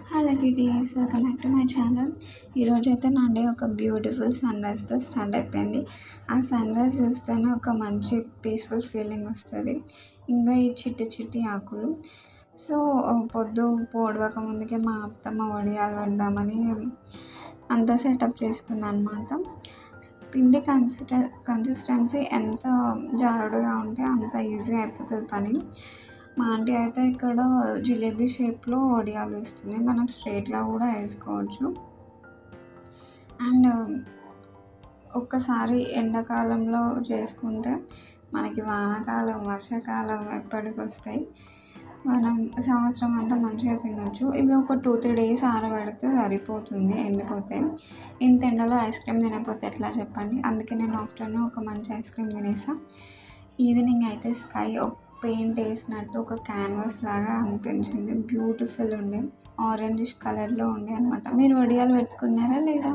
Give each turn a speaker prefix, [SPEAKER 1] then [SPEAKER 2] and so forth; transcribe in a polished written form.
[SPEAKER 1] Hello kitties, welcome back to my channel. ఈరోజైతే నా day ఒక బ్యూటిఫుల్ సన్రైజ్తో స్టార్ట్ అయిపోయింది. ఆ సన్రైజ్ చూస్తేనే ఒక మంచి పీస్ఫుల్ ఫీలింగ్ వస్తుంది. ఇంకా ఈ చిట్టి చిట్టి ఆకులు. సో పొద్దు పొడవక ముందుకే మా అత్తమ్మ వడియాలు పెడదామని అంతా సెటప్ చేసుకుందనమాట. పిండి కన్సిస్టెన్సీ ఎంత జారుడుగా ఉంటే అంత ఈజీ అయిపోతుంది పని. మా ఆంటీ అయితే ఇక్కడ జిలేబీ షేప్లో వడియాలు వేస్తుంది. మనం స్ట్రైట్గా కూడా వేసుకోవచ్చు. అండ్ ఒక్కసారి ఎండాకాలంలో చేసుకుంటే మనకి వానాకాలం, వర్షాకాలం ఎప్పటికి వస్తాయి. మనం సంవత్సరం అంతా మంచిగా తినొచ్చు. ఇవి ఒక 2-3 డేస్ ఆరబెడితే సరిపోతుంది, ఎండిపోతాయి. ఇంత ఎండలో ఐస్ క్రీమ్ తినకపోతే ఎట్లా చెప్పండి. అందుకే నేను ఆఫ్టర్నూన్ ఒక మంచి ఐస్ క్రీమ్ తినేసా. ఈవినింగ్ అయితే స్కై పెయింట్ వేసినట్టు ఒక క్యాన్వాస్ లాగా అనిపించింది. బ్యూటిఫుల్ ఉండే, ఆరెంజిష్ కలర్లో ఉండే అనమాట. మీరు వడియాలు పెట్టుకున్నారా లేదా?